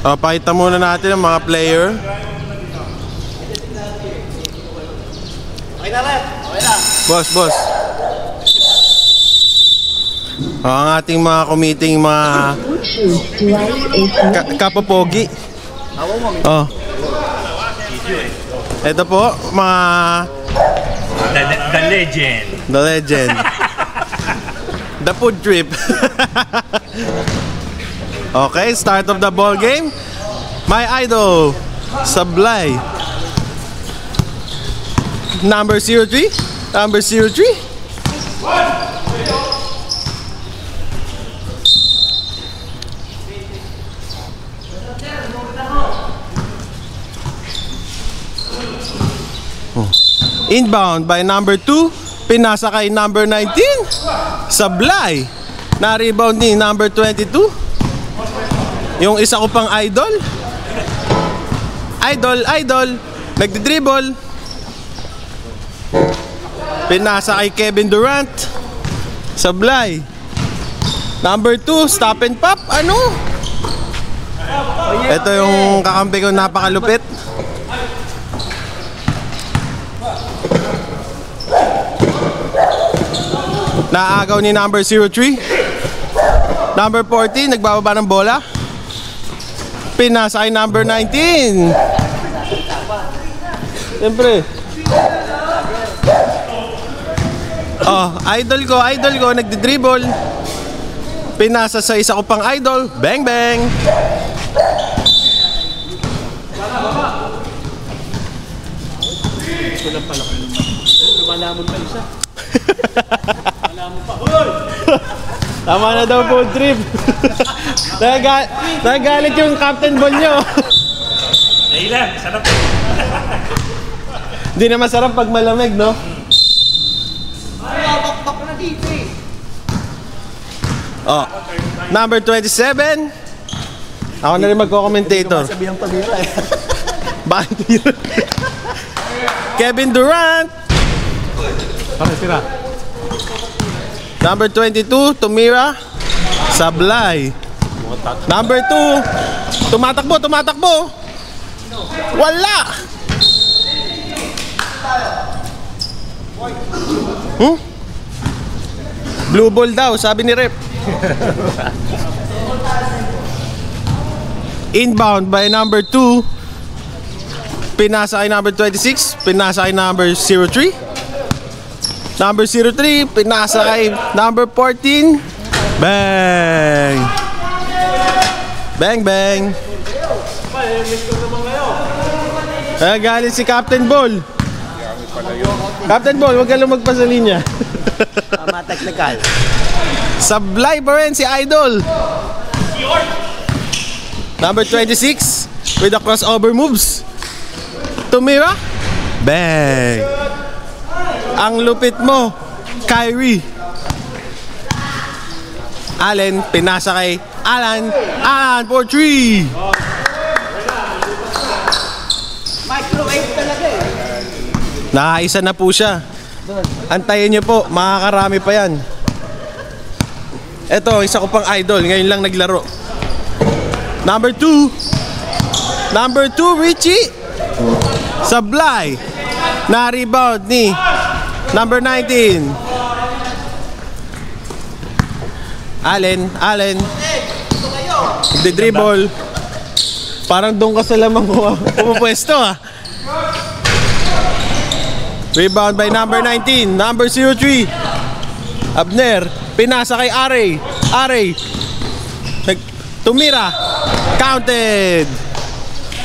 Pakita muna natin ang mga player. Okay na rin. Okay na. Boss. Ang ating mga committing mga kapopogi. Ito po mga The legend. The legend. The food trip. Okay, start of the ball game. My idol, Sablay. Number 03. Number 03. Inbound by number 2. Pinasa kay number 19. Sablay. Na-rebound ni number 22. Yung isa ko pang idol. Idol. Nagdi-dribble. Pinasa kay Kevin Durant. Sablay. Number 2, stop and pop. Ano? Ito yung kakampi ko, napakalupit. Naagaw ni number 03. Number 14, nagbababa ng bola. Pinasa kay number 19. Siyempre. Idol ko, nagdi-dribble. Pinasa sa isa ko pang idol. Bang bang. Ito lang pala. Lumalamon pa isa. Lumalamon pa. Tama na daw food trip. Nagagalit yung captain ball nyo. Nailan, sarap. Hindi na masarap pag malamig, no? Bakbak na dito eh. Number 27. Ako na rin magko-commentator. Sabi ang pamira eh. Bakit? Kevin Durant. Tira. Number 22, Tumira. Sablay. Number 2, tumatakbo. Wala. Blue ball daw, sabi ni Rep. Inbound by number 2. Pinasa kay number 26. Pinasa kay number 03. Number 03, pinasa kay number 14. Bang! Bang! Galit si Captain Ball. Captain Ball, huwag ka lumagpas sa linya. Tama, technical. Sablay pa rin si Idol. Number 26 with the crossover moves. Tumira. Bang! Ang lupit mo, Kyrie. Allen, pinasa kay Alan for 3. Microwave talaga eh. Nakaisa na po siya. Antayin niyo po, makakarami pa yan. Eto, isa ko pang idol, ngayon lang naglaro. Number 2. Number 2, Richie. Sablay. Na-rebound ni number 19. Allen. Nagdi-dribble. Parang doon ka sa lamang pumupwesto ah. Rebound by number 19. Number 03. Abner. Pinasa kay Are. Tumira. Counted.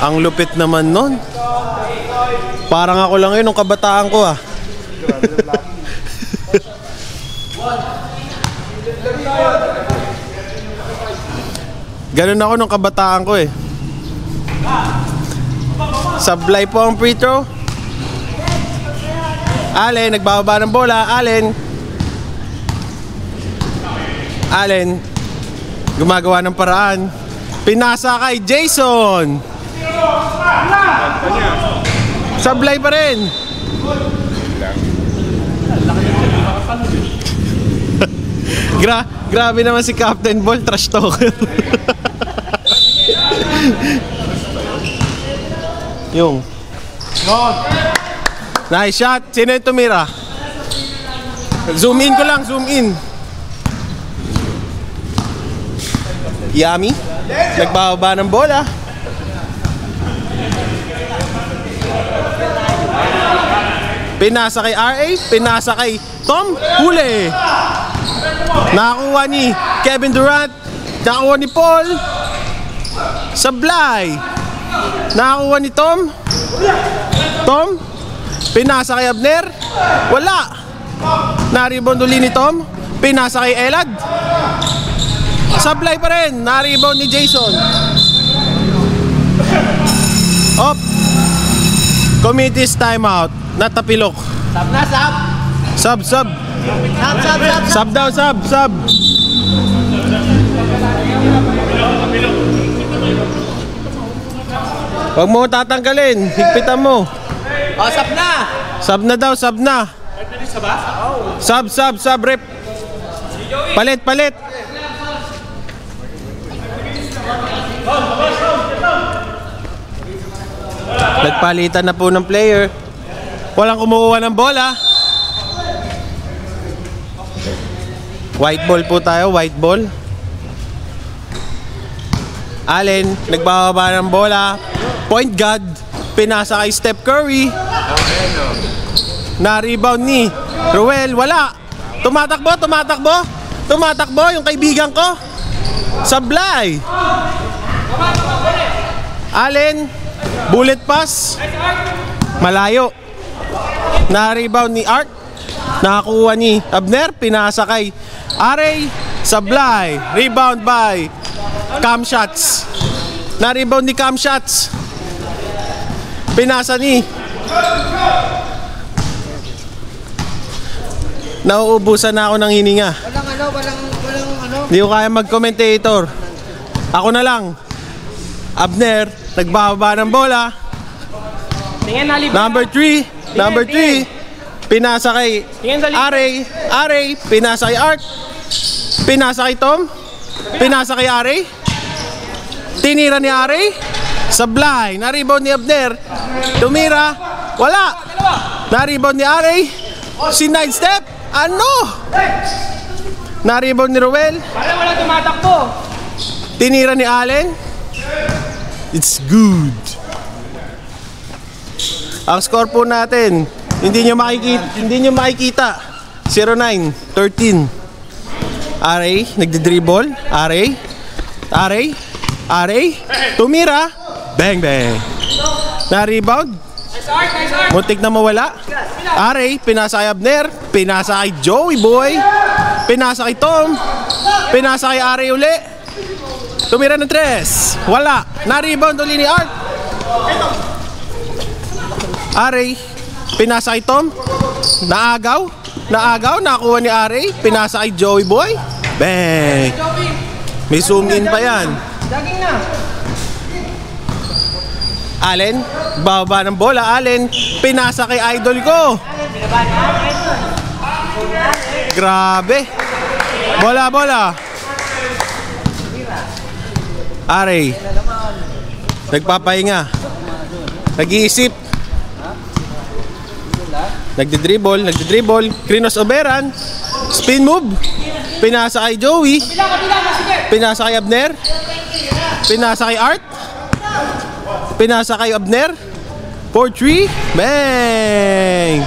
Ang lupit naman nun. Parang ako lang yun nung kabataan ko ah. Ganun ako nung kabataan ko eh. Sablay po ang free throw. Allen, nagbababa ng bola. Allen, gumagawa ng paraan. Pinasa kay Jason. Sablay pa rin. Grabe naman si Captain Ball, trash talker. Yung. Nice shot. Sino yung tumira? Zoom in ko lang, zoom in. Yummy. Nagbababa ng bola. Pinasa kay RA, pinasa kay Tom, huli. Nakakuha ni Kevin Durant, nakakuha ni Paul. Sablay. Nakakuha ni Tom. Tom, pinasa kay Abner. Wala. Na-rebound uli ni Tom. Pinasa kay Elad. Sablay pa rin. Na-rebound ni Jason. Op. Committee's timeout. Natapilok. Sab na, sab. Sub. Sab. Sub daw, sub. Huwag mo tatanggalin. Higpitan mo. Oh, sab na. Sub na daw, sub na. Sub, rep. Palit. Nagpalitan na po ng player. Walang kumukuha ng bola. White ball po tayo, white ball. Allen, nagbababa ng bola. Point guard, pinasa kay Steph Curry. Na-rebound ni Ruel, wala. Tumatakbo yung kaibigan ko. Sablay. Allen, bullet pass. Malayo. Na-rebound ni Art. Nakakuha ni Abner, pinasa kay Aray. Sablay. Rebound by Cam Shots. Na-rebound ni Cam Shots. Pinasa ni. Nauubusan na ako ng hininga. Walang Hindi ko kaya mag-commentator. Ako na lang. Abner, nagbababa ng bola. Number 3. Pinasa kay Aray. Pinasa kay Art. Pinasa kay Tom. Pinasa kay Aray. Tinira ni Aray. Sablay. Na-rebound ni Abner. Tumira. Wala. Na-rebound ni Aray. Sinide step. Ano? Na-rebound ni Ruel. Parang walang tumatakbo. Tinira ni Allen. It's good. Ang score po natin, hindi nyo makikita. 0-9-13. RA, nagdi-dribble. RA, tumira. Bang. Na-rebound. Muntik na mawala. RA, pinasa kay Abner. Pinasa kay Joey Boy. Pinasa kay Tom. Pinasa kay RA uli. Tumira ng 3. Wala. Na-rebound uli ni Art. RA, pinasa kay Tom. Naagaw. Nakuha ni RA. Pinasa kay Joey Boy. Bang. May zoom in pa yan. Jogging na. Allen, baba ng bola. Allen, pinasa kay idol ko. Grabe. Bola. Aray. Nagpapahinga. Nag-iisip. Nagdi-dribble. Krinos Oberan. Spin move. Pinasa kay Joey. Pinasa kay Abner. Pinasa kay Art. Pinasa kay Abner. 4-3. Bang!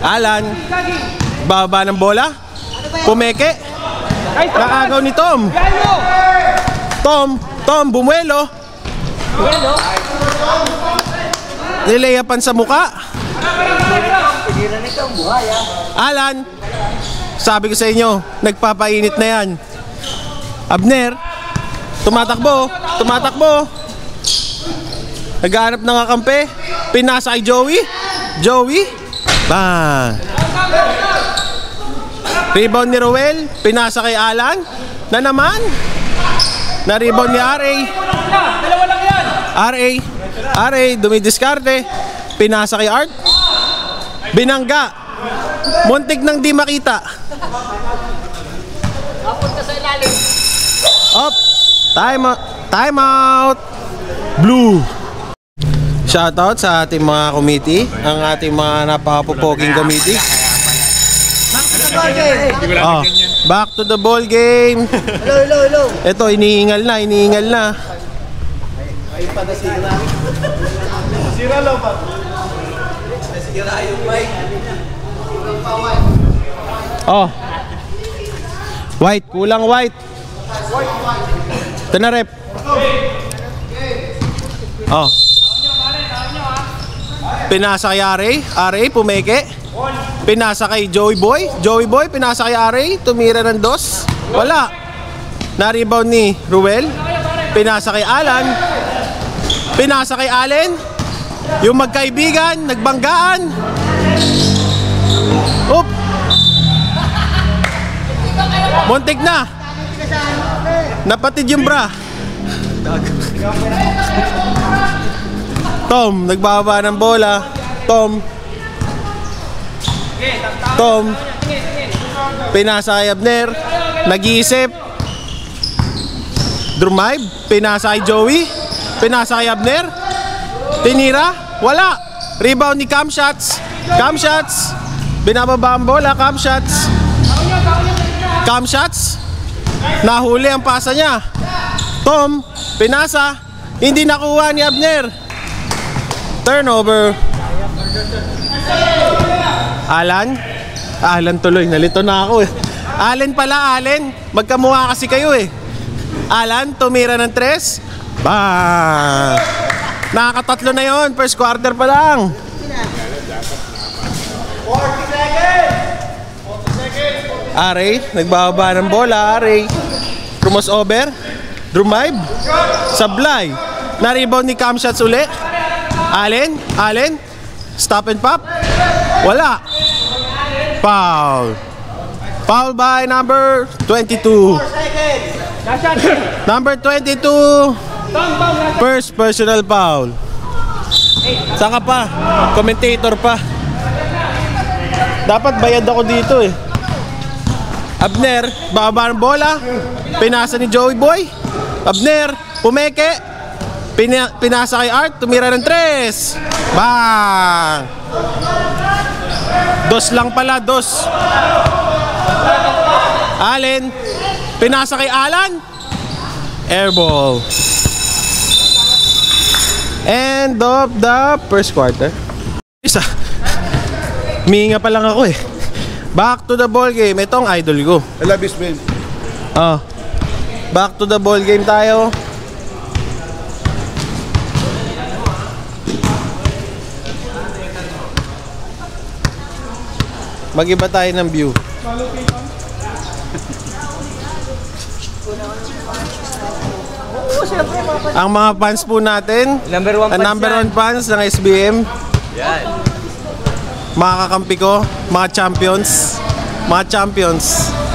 Alan. Baba ng bola. Pumeke. Nakagaw ni Tom. Tom, bumuelo. Nilayapan sa muka. Alan, sabi ko sa inyo, nagpapainit na yan. Abner, tumatakbo. Naghahanap ng kakampi. Pinasa kay Joey. Bang! Rebound ni Roel. Pinasa kay Alan. Na naman. Na-rebound ni RA. Dalawa lang yan. RA, dumidiskarte. Pinasa kay Art. Binangga. Muntik nang di makita. Apunta sa ilalim. Up. Time out. Blue. Shoutout sa ating mga committee, ang ating mga napakapupoging committee. Oh, back to the ball game. Hello. Ito, iniingal na. Sira lang ba? Sira yung mic. Oh. White, kulang white. Ito na rep. Oh. Pinasa kay Aray, pumeke. Pinasa kay Joey Boy, pinasa kay Aray, tumira ng 2. Wala. Na-rebound ni Ruel. Pinasa kay Alan. Pinasa kay Allen. Yung magkaibigan, nagbanggaan. Oop. Muntik na. Napatid yung bra. Tom, nagbababa ng bola. Tom. Pinasa kay Abner. Nag-iisip. Drumayb. Pinasa kay Joey. Pinasa kay Abner. Tinira. Wala. Rebound ni Cam Shots. Binababa ang bola. Cam Shots. Nahuli ang pasa niya. Tom. Pinasa. Hindi nakuha ni Abner. Turnover. Alan tuloy. Nalito na ako eh. Allen. Magkamukha kasi kayo eh. Alan, tumira ng 3. Bang! Nakakatatlo na yon. First quarter pa lang. 40 seconds! Aray, nagbababa ng bola. Aray. Crossover. Drumayb. Sablay. Na-rebound ni Cam Shots uli. Allen. Stop and pop. Wala. Foul by number 22. Number 22. First personal foul. Saka pa? Commentator pa. Dapat bayad ako dito eh. Abner, bababa ng bola. Pinasa ni Joey Boy. Abner, pumeke. Pinasa kay Art, tumira ng 3. Bang! 2 lang pala, 2. Allen, pinasa kay Alan. Airball. End of the first quarter. Isa. Mihinga pa lang ako eh. Back to the ball game. Ito ang idol ko. I love this man. Back to the ball game tayo. Mag-iba tayo ng view. Ang mga fans po natin, Number 1 ang number 1 fans ng SBM. Yan. Mga kakampi ko, mga champions.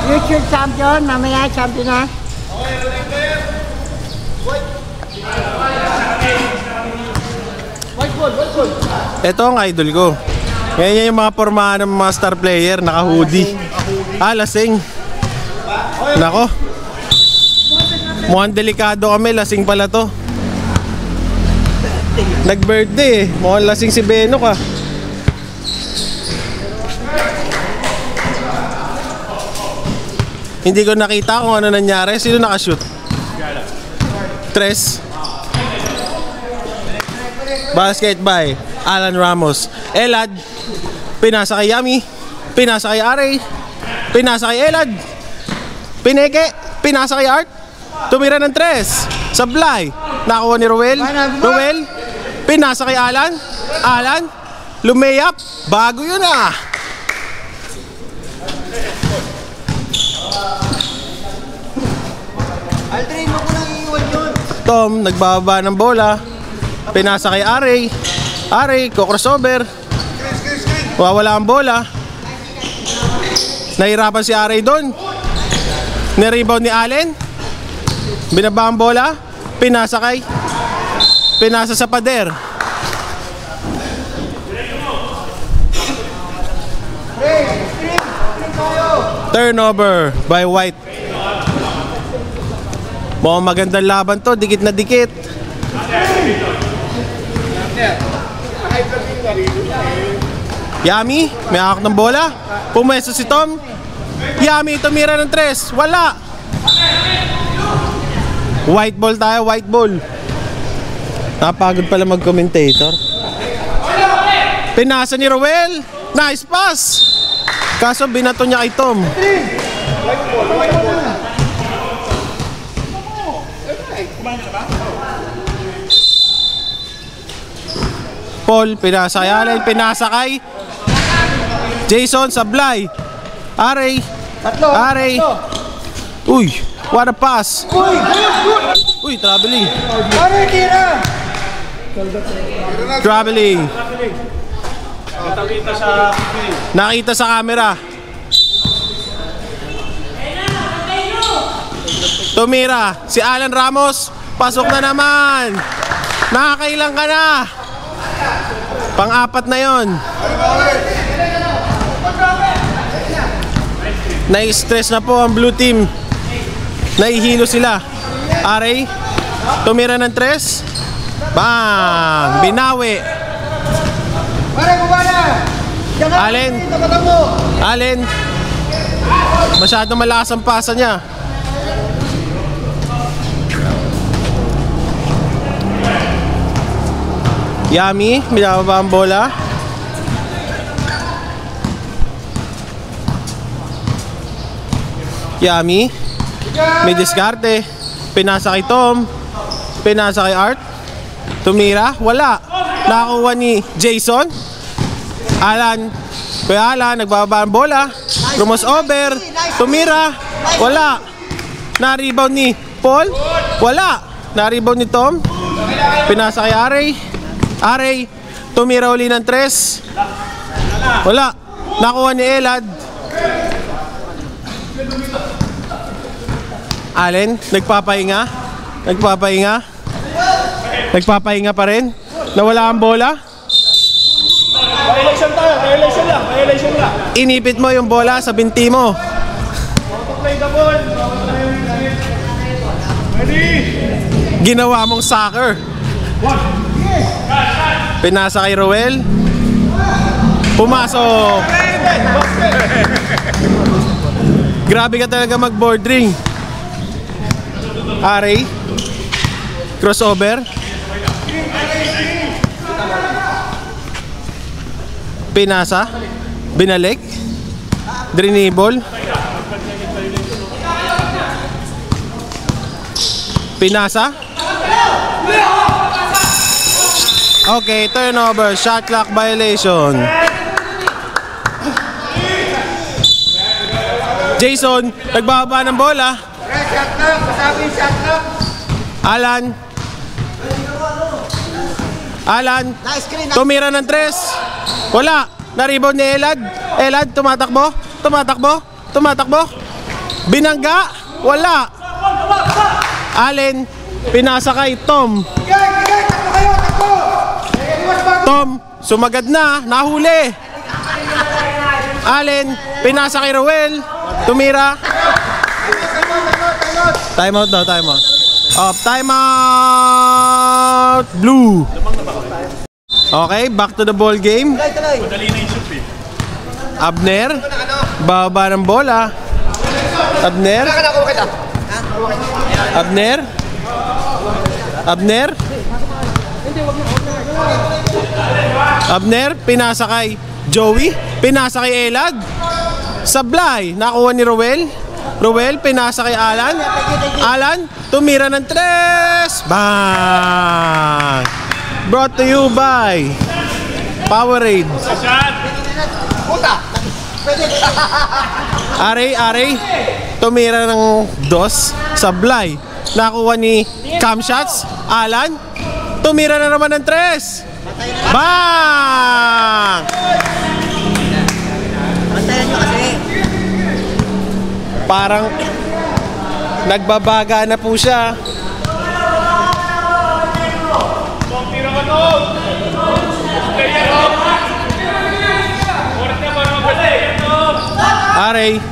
Future champion, mamaya champion na. Ito ang idol ko. Ngayon yung mga pormahan ng mga star player, naka-hoodie. Lasing. Nako. Mukhang delikado kami, lasing pala to. Nag-birthday eh. Mukhang lasing si Beno ka. Hindi ko nakita kung ano nangyari. Sino nakashoot? 3. Basket by Alan Ramos. Elad. Pinasa kay Yami. Pinasa kay Aray. Pinasa kay Elad. Pineke. Pinasa kay Art. Tumira ng 3. Sablay. Nakuha ni Ruel. Pinasa kay Alan. Lumayap. Bago yun ah. Aldrin, mo ko nang iiwan yun. Tom, nagbababa ng bola. Pinasa kay Aray, crossover. Wawala ang bola. Nahirapan si Aray doon. Nirebound ni Allen. Binaba ang bola. Pinasa sa pader. Turnover by White. Mukhang magandang laban to, dikit na dikit. Yami, may hawak ng bola. Pumwesto si Tom. Yami, tumira ng 3. Wala. White ball tayo, white ball. Napagod pala mag-commentator. Pinasa ni Roel. Nice pass. Kaso binato niya kay Tom. Paul, pinasa kay Allen, pinasa kay Jason Sablay. Aray. Aray. Uy, what a pass. Uy, traveling. Traveling. Nakita sa camera. Tumira. Si Alan Ramos. Pasok na naman. Nakakailang ka na. Pang-apat na yon. Nai-stress na po ang blue team. Naihilo sila. Aray. Tumira ng 3. Bang! Binawi. Allen. Allen. Masyadong malakas ang pasa niya. Yami, binababa ang bola. Yami, may diskarte. Pinasa kay Tom. Pinasa kay Art. Tumira, wala. Nakakuha ni Jason. Alan. Kuya Alan, nagbababa ang bola. Rumos over. Tumira, wala. Na-rebound ni Paul. Wala. Na-rebound ni Tom. Pinasa kay Aray. Aray, tumira uli ng 3. Wala. Nakuha ni Elad. Allen, nagpapahinga. Nagpapahinga. Nagpapahinga pa rin. Nawala ang bola. Violation tayo, violation lang, violation lang. Inipit mo yung bola sa binti mo. Play the ball. Ready? Ginawa mong soccer. Pinasa kay Roel. Pumasok. Grabe ka talaga mag-bordering. Aray. Crossover. Pinasa. Binalik. Drinibol. Pinasa. Okay, turnover, shot clock violation. Jason, nagbababa ng bola. Alan. Alan, tumira ng 3. Wala, na-rebound ni Elad. Elad, tumatakbo. Tumatakbo. Tumatakbo. Binangga. Wala. Allen, pinasa kay Tom. Tom, sumagad na, nahuli. Allen, pinasa kay Roel. Tumira. Time out daw, time out. Time out. Blue. Okay, back to the ball game. Abner, baba ng bola. Abner. Abner. Abner. Abner, pinasa kay Joey. Pinasa kay Elad. Sablay, nakuha ni Roel. Roel, pinasa kay Alan. Alan, tumira ng 3. Bang! Brought to you by Powerade. Aray, tumira ng 2. Sablay, nakuha ni Cam Shots. Alan, tumira na naman ng 3. Bang! Parang nagbabaga na po siya. Aray,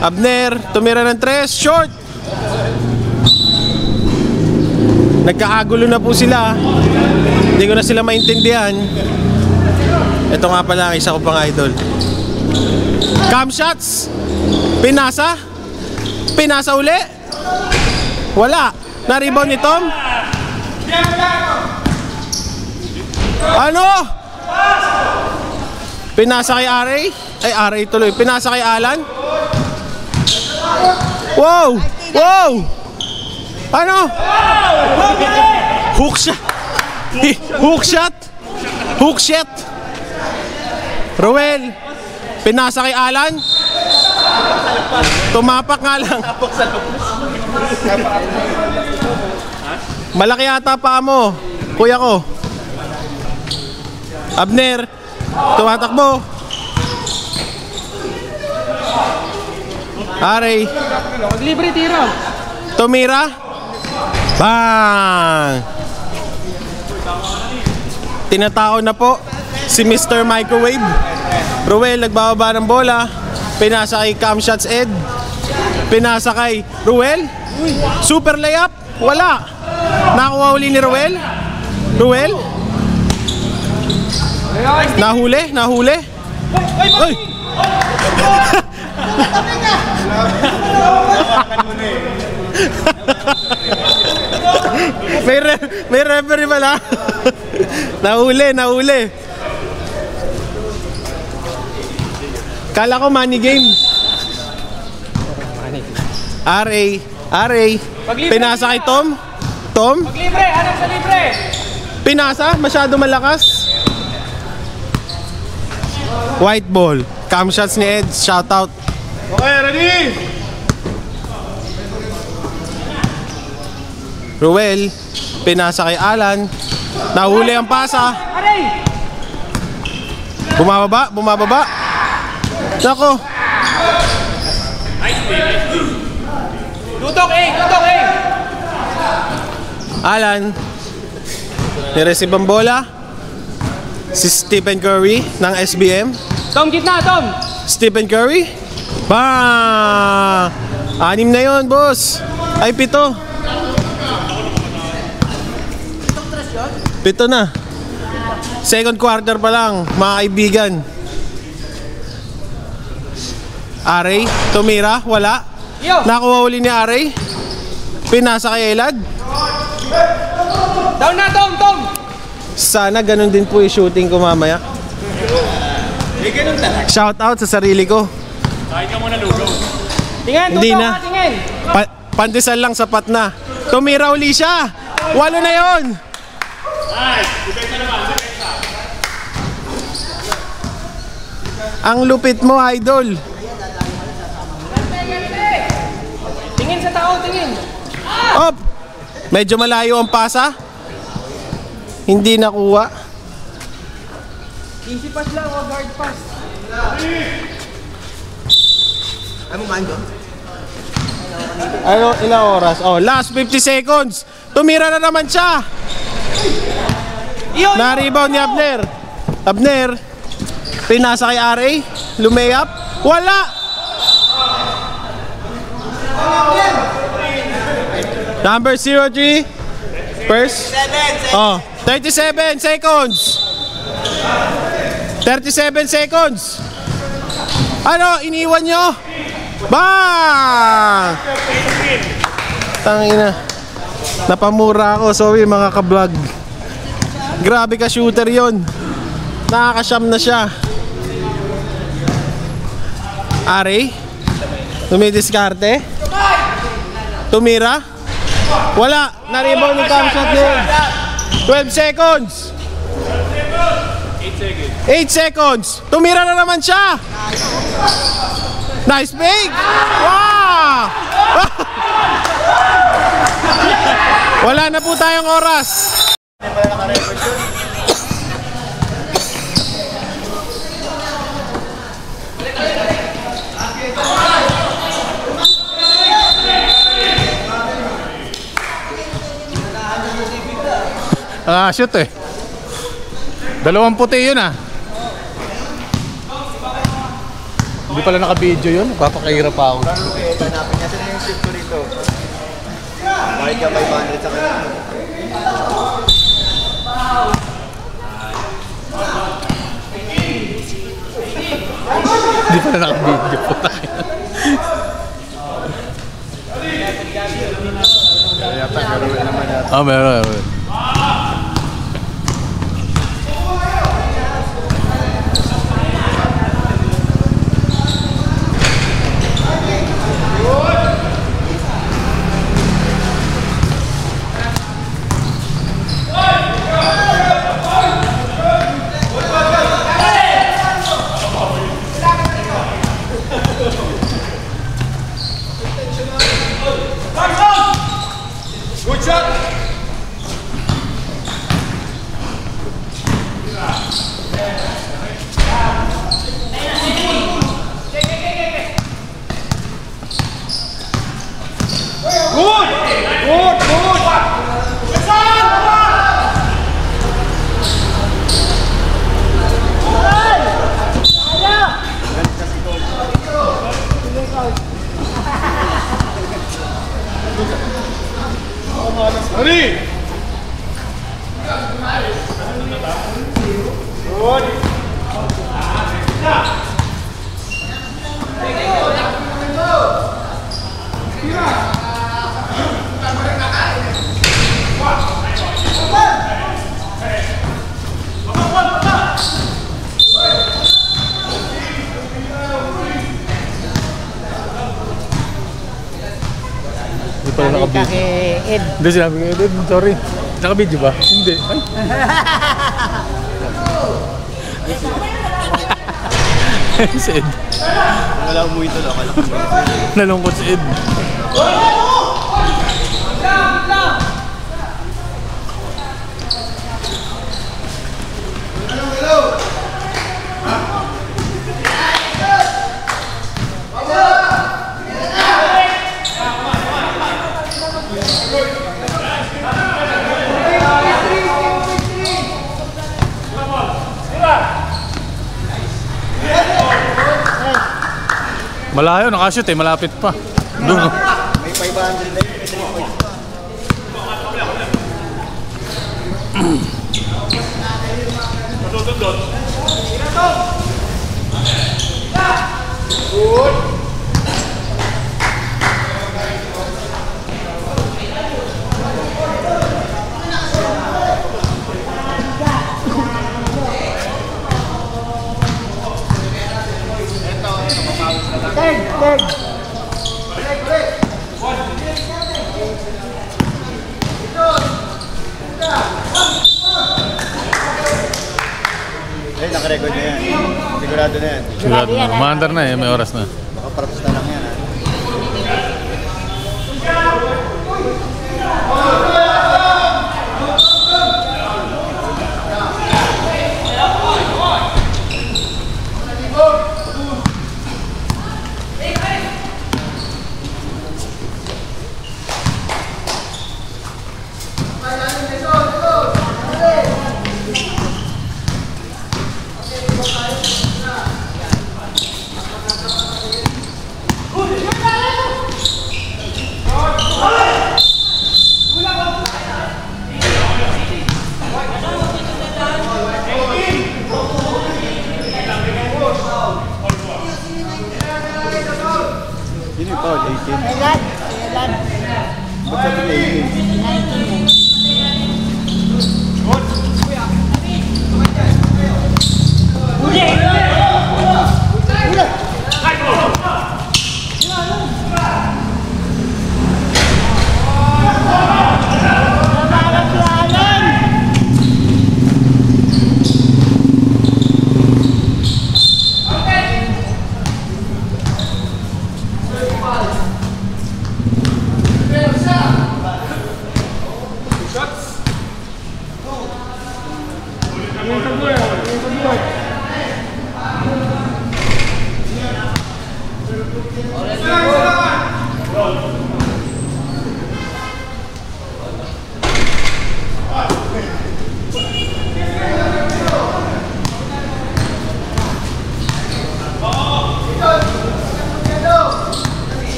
Abner, tumira ng 3. Short. Nagkakagulo na po sila. Hindi ko na sila maintindihan. Ito nga pala ang isa ko pang idol. Cam shots. Pinasa. Pinasa uli. Wala. Na-rebound ni Tom. Ano? Pinasa kay Aray. Ay, Aray tuloy. Pinasa kay Alan. Wow! Wow! Ano? Hook shot. Hook shot. Hook shot. Roel. Pinasa kay Alan. Tumapak nga lang. Malaki yata pa mo, kuya ko. Abner. Tumatakbo. Aray. Libre tiro. Tumira. Bang! Tinatao na po si Mr. Microwave. Ruel nagbababa ng bola. Pinasa kay Cam Shots Ed. Pinasa kay Ruel. Super layup. Wala. Nakuha uli ni Ruel. Ruel. Nahuli. Nahuli. Ay! may referee pala. Nahuli. Nahuli. Kala ko money game. RA. Pinasa kay Tom. Tom. Libre, anak sa libre. Pinasa, masyado malakas. White ball. Cam shots ni Ed. Shout out. Okay, ready? Ruel. Pinasa kay Alan. Nahuli ang pasa. Aray! Bumababa. Bumababa. Nako. Tutok eh! Tutok eh! Alan. Nireceive ang bola. Si Stephen Curry ng SBM. Tom, gitna, Tom! Stephen Curry. Bang! 6 na yon, boss. Ay, 7. 7 na. Second quarter pa lang, mga kaibigan. Aray, tumira, wala. Yo! Nakuha uli ni Aray. Pinasa kay Elad. Down na, Tom! Tom! Sana ganun din po yung shooting ko mamaya. Shout out sa sarili ko. Kain ka muna, Lugo. Tingin, Hindi tutok na. ha, tingin! Pandesal lang, sapat na. Tumira uli siya. 8 na yon. Ang lupit mo, idol. Tingin sa tao, tingin! Op! Medyo malayo ang pasa. Hindi nakuha. Easy pass lang o guard pass. Ano, ilang oras? Oh, last 50 seconds. Tumira na naman siya. Na-rebound ni Abner. Abner. Pinasa kay RA. Lumayap. Wala. Number 03. First. Oh, 37 seconds. 37 seconds. Ano, iniwan nyo? Bang! Tangina. Napamura ako, sorry mga ka-vlog. Grabe ka shooter yon. Nakakasyam na siya. Ari? Tumidiskarte? Tumira? Wala. Na-rebound ni Cam shot din. 12 seconds. 8 seconds. Tumira na naman siya. Nice fake. Wow! Wala na po tayong oras. Shoot eh. 2 puti yun ah. Hindi pala naka-video yun. Papakahirap pa ako. Hanapin niya sila yung shift ko rito. Bakit ka 500 sa kanya? Hindi pala naka-video po tayo. Yata, meron naman yata. Ah, meron. Good shot! Ready? Good. Hindi pala naka-video. Ed. Hindi sinabi ko, Ed, sorry. Naka-video ba? Hindi. Ay. Si Ed. Wala umuwi ito, akala ko. Nalungkot si Ed. Malayo, nakashoot eh, malapit pa. Doon. May 500 na yun. Good. Third. Eh, nakarecord na yan. Sigurado na yan. Sigurado na. Maandar na eh, may oras na. Baka props na lang yan.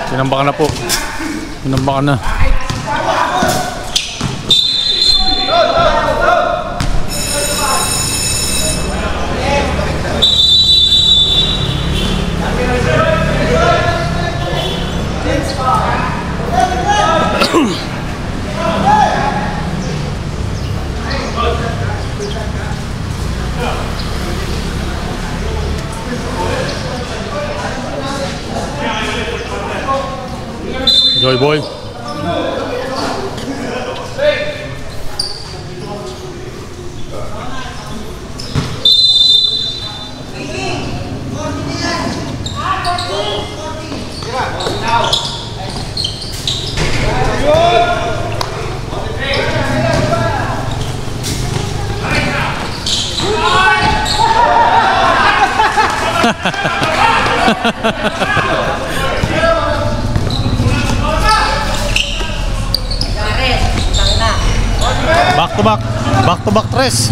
Tinambakan na po. Tinambakan na. Joy boy. Back to back tres.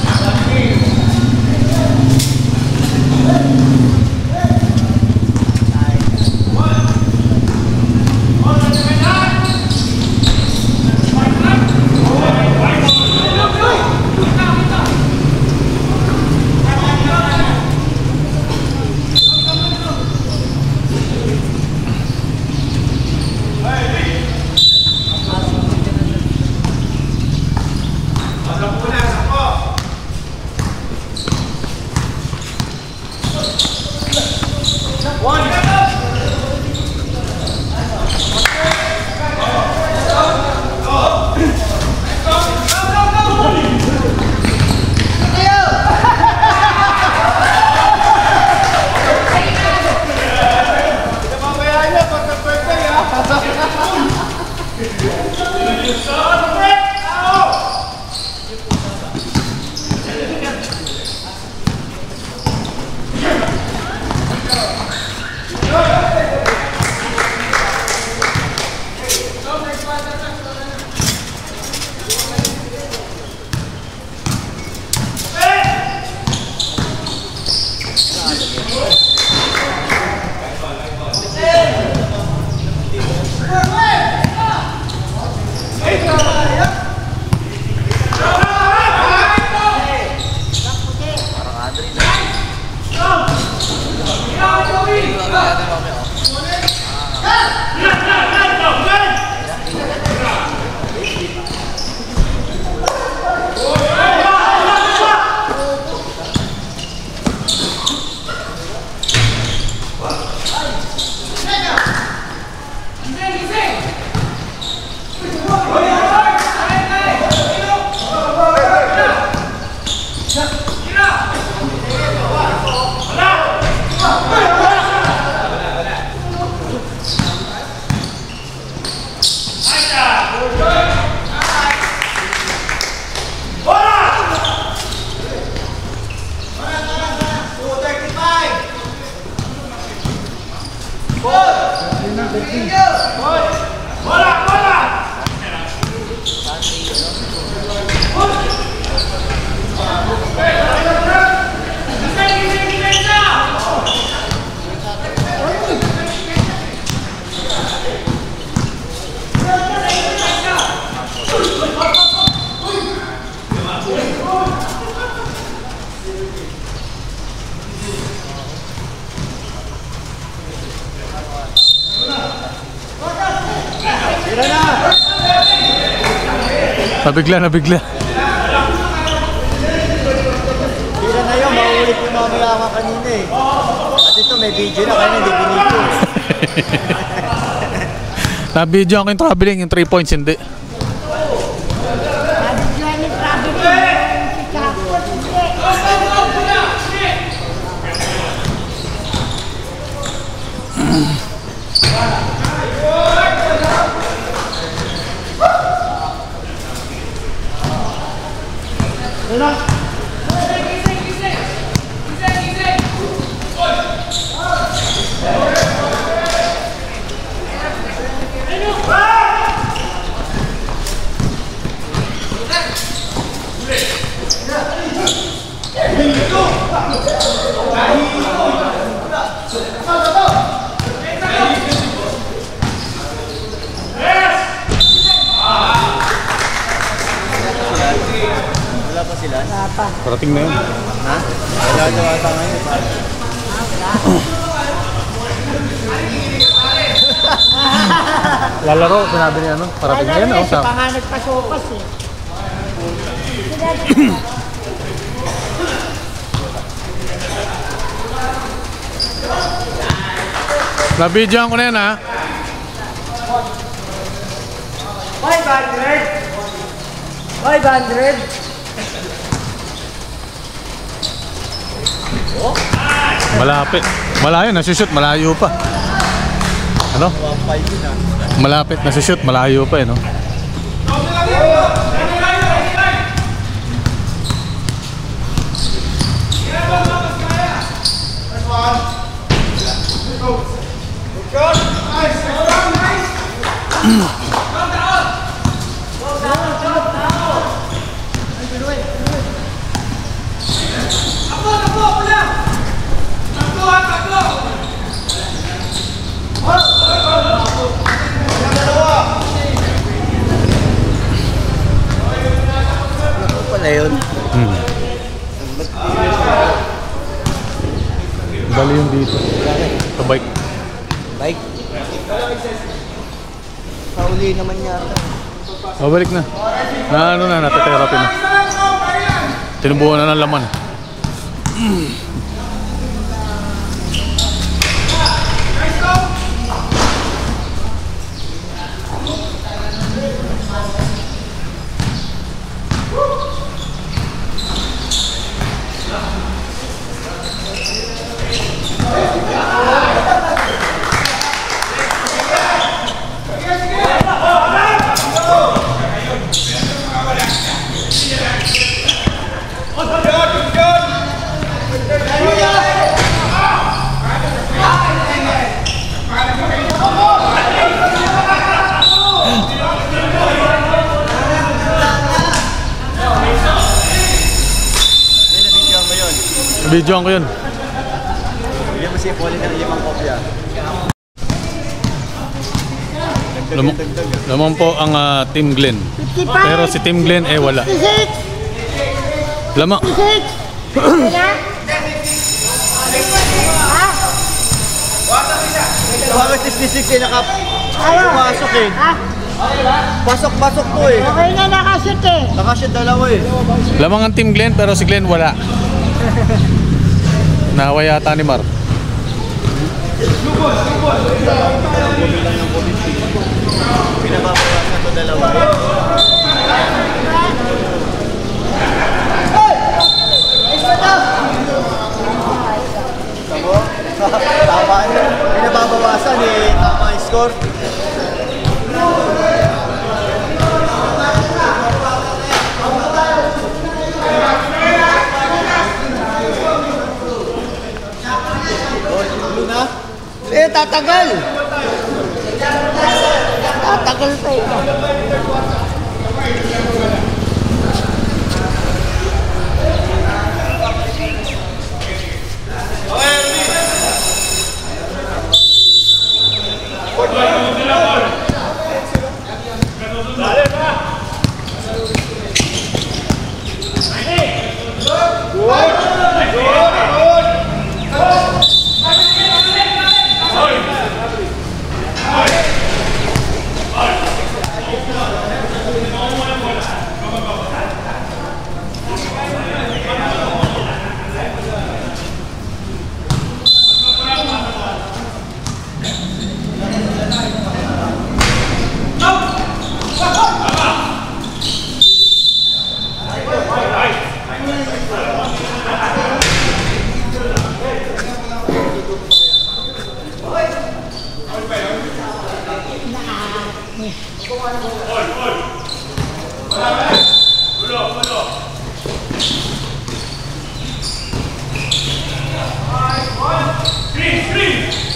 Nabigla. Bila na yun, mauulit yung mamaya ka kanina eh. At ito may video na kanina, hindi binito. Na-video ako yung traveling, yung 3 points hindi. Nabigyan yung traveling, si Kapot, Wala pa. Parating na yun. Ha? Wala daw ata ngayon. Lalaro, sinabi niya ano? Parating na yan. Alam Oh, niya, siya pa nga nagpasupas eh. Nabidyoan ko na yan ha. 500! Malapit. Malayo, nasushoot, malayo pa. Ano? 1.5 yun ah. Malapit, nasushoot, malayo pa eh, no? Pala yun. Dali yung dito. Sa bike. Bike. Pauli naman yata. Babalik na. Na ano na, nataterapy na. Tinubuhan na ng laman. Videoan ko yun. Bigyan mo si Pauline ng 5 kopya. Naman po ang Team Glenn. 55. Pero si Team Glenn eh wala. 56. Lama. 56. Wala? Ha? Bakit is 6 eh Ayaw. pumasok eh. Ha? Pasok-pasok to eh. Okay na nakashoot eh. Nakashoot dalawa eh. Lamang ang Team Glenn pero si Glenn wala. Nahawa yata ni Mar. Pinababawasan to dalawa. Tama na. Pinababawasan eh. Tama yung score. Eh, tatagal! Tatagal pa eh.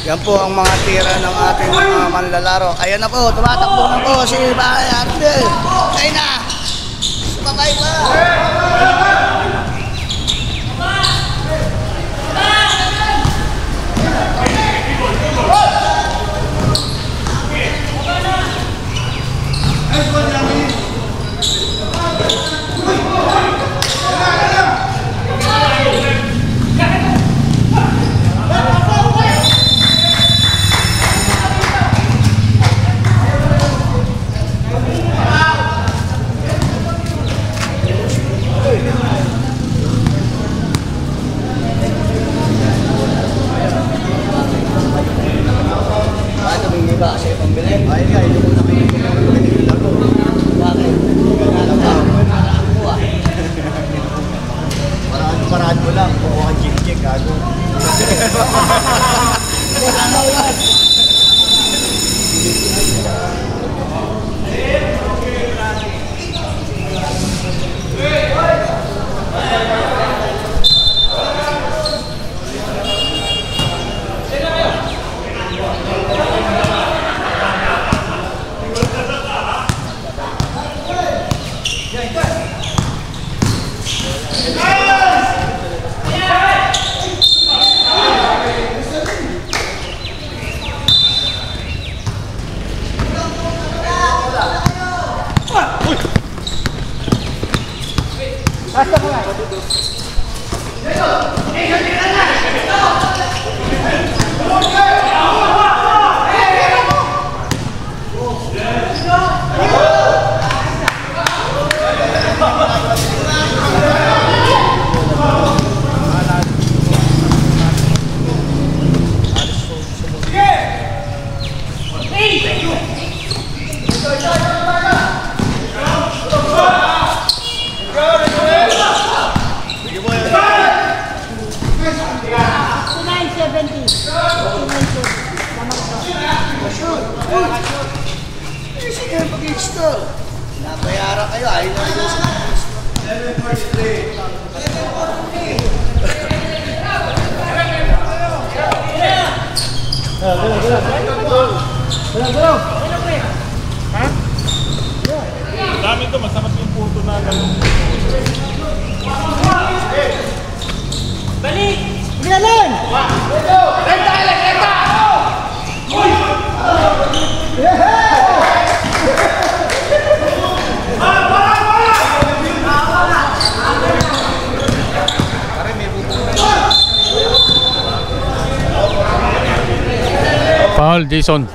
Yan po ang mga tira ng ating mga manlalaro. Ayan na po, tumatakbo na po si Arnel. Ayun na! Sumabay pa! Idol. Nabayaran kayo. Ayun na rin. Dami ito, masarap yung puto na gano'n. Balik! Galing! Foul, Jason.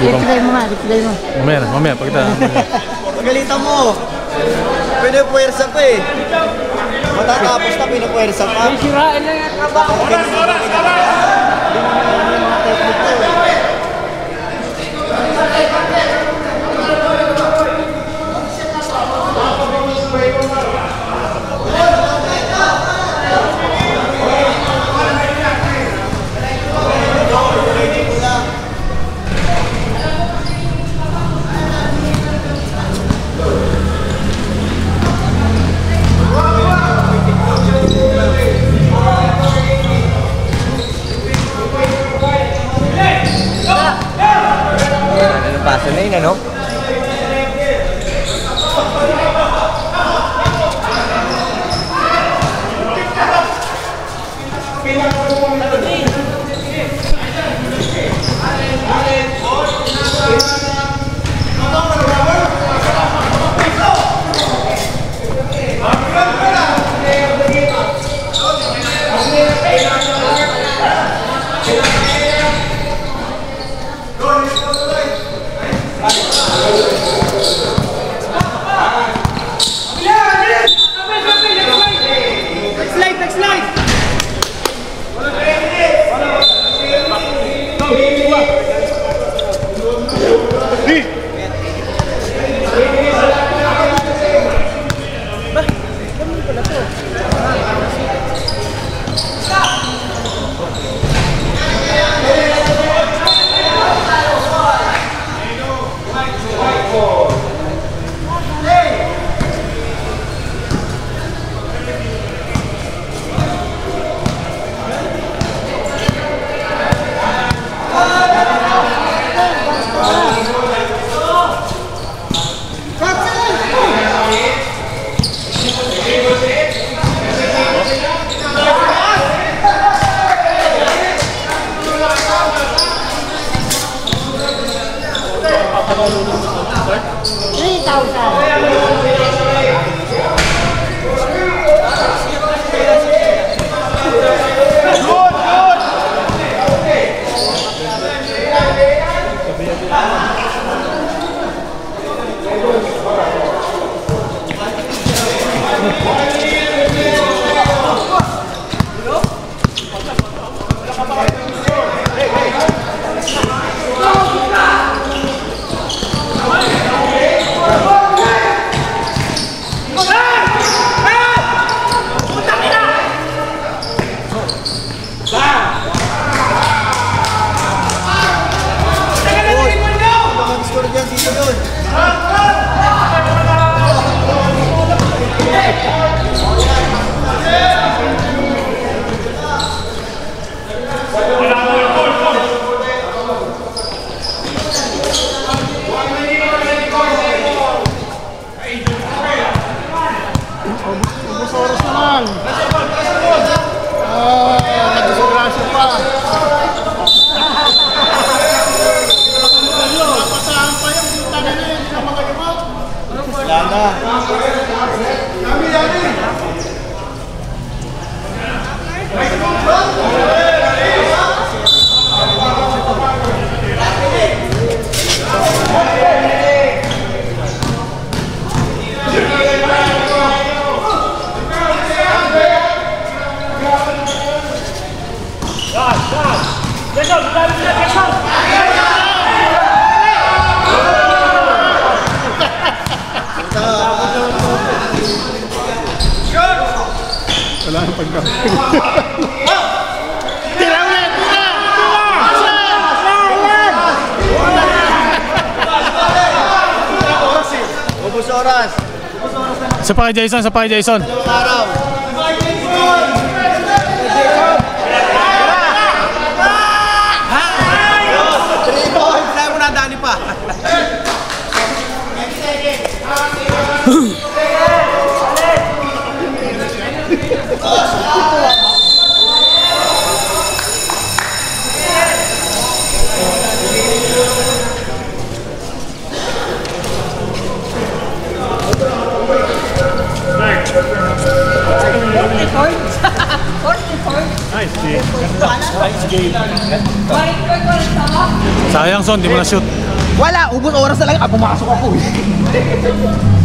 Replay mo nga, replay mo. Mamaya, pagkita. Pagalitan mo. Pinupuwersa pa eh. Matatapos na pinupuwersa pa. Sirain na yan. Pasa na yun, ano? Wala nang pagkakas. Tira ulit! Tira! Ubus oras. Sa pa kay Jason. Araw. Wala mo na dali pa. Nice, Sayang son, di mo na shoot. Wala, ubos oras na lang. Pumasok ako eh.